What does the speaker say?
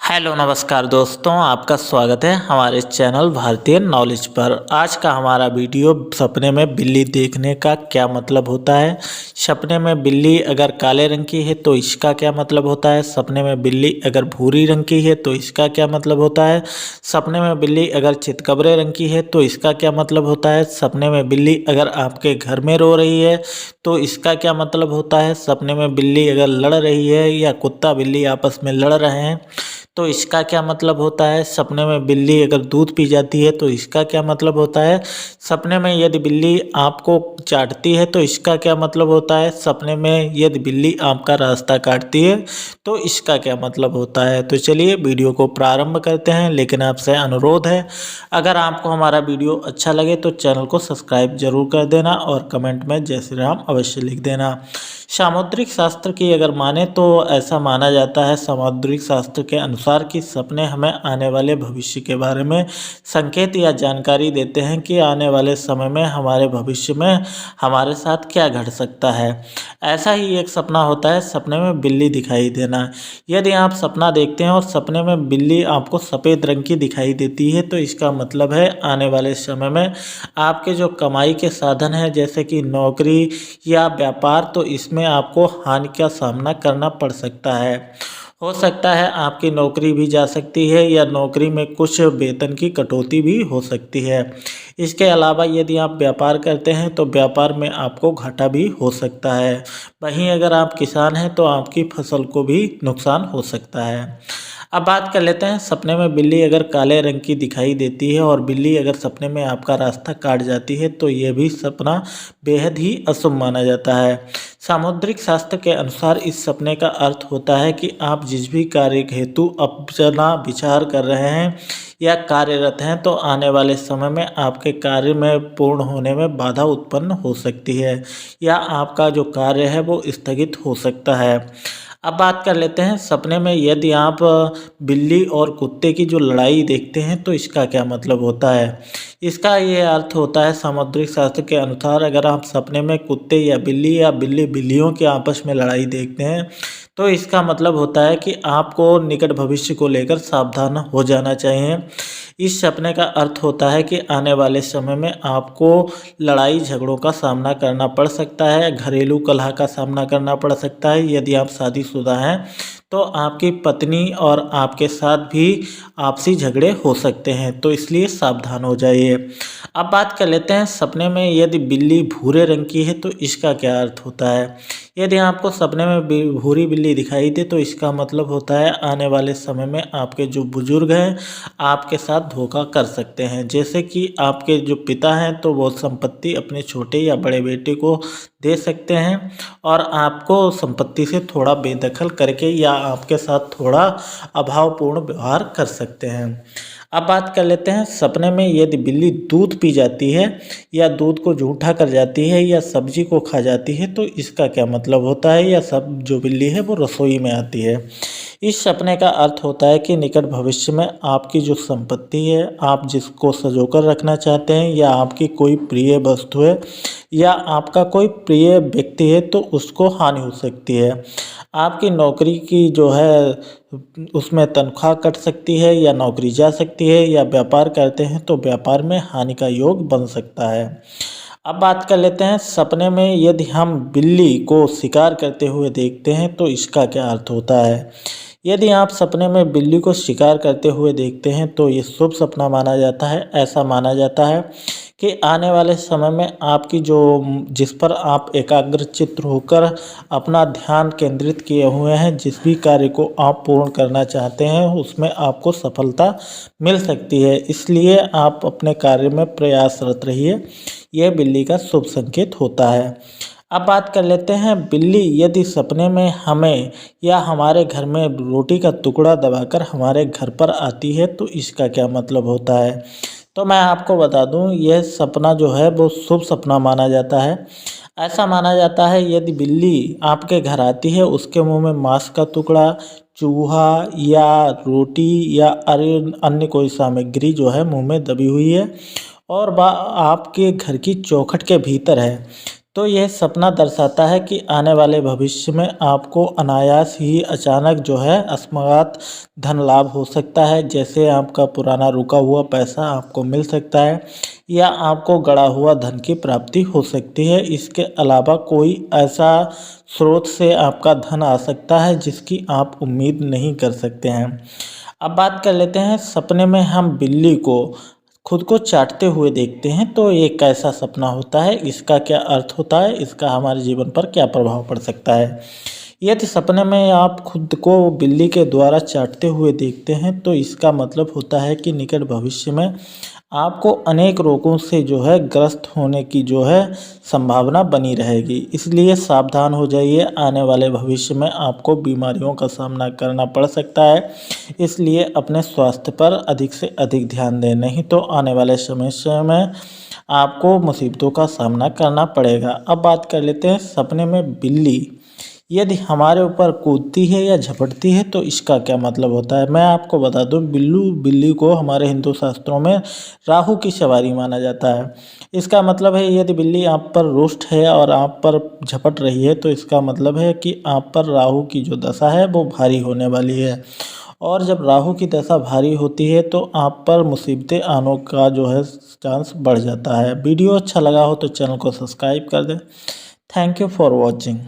Hello नमस्कार दोस्तों, आपका स्वागत है हमारे चैनल भारतीय नॉलेज पर। आज का हमारा वीडियो सपने में बिल्ली देखने का क्या मतलब होता है। सपने में बिल्ली अगर काले रंग की है तो इसका क्या मतलब होता है। सपने में बिल्ली अगर भूरी रंग की है तो इसका क्या मतलब होता है। सपने में बिल्ली अगर चितकबरे रंग की है तो इसका क्या मतलब होता है। सपने में बिल्ली अगर आपके घर में रो रही है तो इसका क्या मतलब होता है। सपने में बिल्ली अगर लड़ रही है या कुत्ता बिल्ली आपस में लड़ रहे हैं तो इसका क्या मतलब होता है। सपने में बिल्ली अगर दूध पी जाती है तो इसका क्या मतलब होता है। सपने में यदि बिल्ली आपको चाटती है तो इसका क्या मतलब होता है। सपने में यदि बिल्ली आपका रास्ता काटती है तो इसका क्या मतलब होता है। तो चलिए वीडियो को प्रारंभ करते हैं, लेकिन आपसे अनुरोध है, अगर आपको हमारा वीडियो अच्छा लगे तो चैनल को सब्सक्राइब जरूर कर देना और कमेंट में जय श्री राम अवश्य लिख देना। सामुद्रिक शास्त्र की अगर माने तो ऐसा माना जाता है, सामुद्रिक शास्त्र के अनुसार कि सपने हमें आने वाले भविष्य के बारे में संकेत या जानकारी देते हैं कि आने वाले समय में हमारे भविष्य में हमारे साथ क्या घट सकता है। ऐसा ही एक सपना होता है सपने में बिल्ली दिखाई देना। यदि आप सपना देखते हैं और सपने में बिल्ली आपको सफ़ेद रंग की दिखाई देती है तो इसका मतलब है आने वाले समय में आपके जो कमाई के साधन हैं जैसे कि नौकरी या व्यापार, तो इसमें आपको हानि का सामना करना पड़ सकता है। हो सकता है आपकी नौकरी भी जा सकती है या नौकरी में कुछ वेतन की कटौती भी हो सकती है। इसके अलावा यदि आप व्यापार करते हैं तो व्यापार में आपको घाटा भी हो सकता है। वहीं अगर आप किसान हैं तो आपकी फसल को भी नुकसान हो सकता है। अब बात कर लेते हैं, सपने में बिल्ली अगर काले रंग की दिखाई देती है और बिल्ली अगर सपने में आपका रास्ता काट जाती है तो यह भी सपना बेहद ही अशुभ माना जाता है। सामुद्रिक शास्त्र के अनुसार इस सपने का अर्थ होता है कि आप जिस भी कार्य हेतु अपना विचार कर रहे हैं या कार्यरत हैं तो आने वाले समय में आपके कार्य में पूर्ण होने में बाधा उत्पन्न हो सकती है या आपका जो कार्य है वो स्थगित हो सकता है। अब बात कर लेते हैं, सपने में यदि आप बिल्ली और कुत्ते की जो लड़ाई देखते हैं तो इसका क्या मतलब होता है। इसका ये अर्थ होता है सामुद्रिक शास्त्र के अनुसार अगर आप सपने में कुत्ते या बिल्ली बिल्लियों के आपस में लड़ाई देखते हैं तो इसका मतलब होता है कि आपको निकट भविष्य को लेकर सावधान हो जाना चाहिए। इस सपने का अर्थ होता है कि आने वाले समय में आपको लड़ाई झगड़ों का सामना करना पड़ सकता है, घरेलू कलह का सामना करना पड़ सकता है। यदि आप शादीशुदा हैं तो आपकी पत्नी और आपके साथ भी आपसी झगड़े हो सकते हैं, तो इसलिए सावधान हो जाइए। अब बात कर लेते हैं, सपने में यदि बिल्ली भूरे रंग की है तो इसका क्या अर्थ होता है। यदि आपको सपने में भूरी बिल्ली दिखाई दे तो इसका मतलब होता है आने वाले समय में आपके जो बुजुर्ग हैं आपके साथ धोखा कर सकते हैं। जैसे कि आपके जो पिता हैं तो वो संपत्ति अपने छोटे या बड़े बेटे को दे सकते हैं और आपको संपत्ति से थोड़ा बेदखल करके या आपके साथ थोड़ा अभावपूर्ण व्यवहार कर सकते हैं। अब बात कर लेते हैं, सपने में यदि बिल्ली दूध पी जाती है या दूध को जूठा कर जाती है या सब्जी को खा जाती है तो इसका क्या मतलब होता है, या सब जो बिल्ली है वो रसोई में आती है। इस सपने का अर्थ होता है कि निकट भविष्य में आपकी जो संपत्ति है, आप जिसको संजोकर रखना चाहते हैं या आपकी कोई प्रिय वस्तु है या आपका कोई प्रिय व्यक्ति है तो उसको हानि हो सकती है। आपकी नौकरी की जो है उसमें तनख्वाह कट सकती है या नौकरी जा सकती है, या व्यापार करते हैं तो व्यापार में हानि का योग बन सकता है। अब बात कर लेते हैं, सपने में यदि हम बिल्ली को शिकार करते हुए देखते हैं तो इसका क्या अर्थ होता है। यदि आप सपने में बिल्ली को शिकार करते हुए देखते हैं तो ये शुभ सपना माना जाता है। ऐसा माना जाता है कि आने वाले समय में आपकी जो जिस पर आप एकाग्रचित्त होकर अपना ध्यान केंद्रित किए हुए हैं, जिस भी कार्य को आप पूर्ण करना चाहते हैं उसमें आपको सफलता मिल सकती है। इसलिए आप अपने कार्य में प्रयासरत रहिए, यह बिल्ली का शुभ संकेत होता है। अब बात कर लेते हैं, बिल्ली यदि सपने में हमें या हमारे घर में रोटी का टुकड़ा दबाकर हमारे घर पर आती है तो इसका क्या मतलब होता है। तो मैं आपको बता दूं, यह सपना जो है वो शुभ सपना माना जाता है। ऐसा माना जाता है यदि बिल्ली आपके घर आती है, उसके मुंह में मांस का टुकड़ा, चूहा या रोटी या अन्य कोई सामग्री जो है मुंह में दबी हुई है और वह आपके घर की चौखट के भीतर है तो यह सपना दर्शाता है कि आने वाले भविष्य में आपको अनायास ही अचानक जो है अकस्मात धन लाभ हो सकता है। जैसे आपका पुराना रुका हुआ पैसा आपको मिल सकता है या आपको गड़ा हुआ धन की प्राप्ति हो सकती है। इसके अलावा कोई ऐसा स्रोत से आपका धन आ सकता है जिसकी आप उम्मीद नहीं कर सकते हैं। अब बात कर लेते हैं, सपने में हम बिल्ली को खुद को चाटते हुए देखते हैं तो ये कैसा सपना होता है, इसका क्या अर्थ होता है, इसका हमारे जीवन पर क्या प्रभाव पड़ सकता है। यदि सपने में आप खुद को बिल्ली के द्वारा चाटते हुए देखते हैं तो इसका मतलब होता है कि निकट भविष्य में आपको अनेक रोगों से जो है ग्रस्त होने की जो है संभावना बनी रहेगी। इसलिए सावधान हो जाइए, आने वाले भविष्य में आपको बीमारियों का सामना करना पड़ सकता है। इसलिए अपने स्वास्थ्य पर अधिक से अधिक ध्यान दें, नहीं तो आने वाले समय में आपको मुसीबतों का सामना करना पड़ेगा। अब बात कर लेते हैं, सपने में बिल्ली यदि हमारे ऊपर कूदती है या झपटती है तो इसका क्या मतलब होता है। मैं आपको बता दूं, बिल्ली को हमारे हिंदू शास्त्रों में राहु की सवारी माना जाता है। इसका मतलब है यदि बिल्ली आप पर रुष्ट है और आप पर झपट रही है तो इसका मतलब है कि आप पर राहु की जो दशा है वो भारी होने वाली है। और जब राहु की दशा भारी होती है तो आप पर मुसीबतें आने का जो है चांस बढ़ जाता है। वीडियो अच्छा लगा हो तो चैनल को सब्सक्राइब कर दें। Thank you for watching.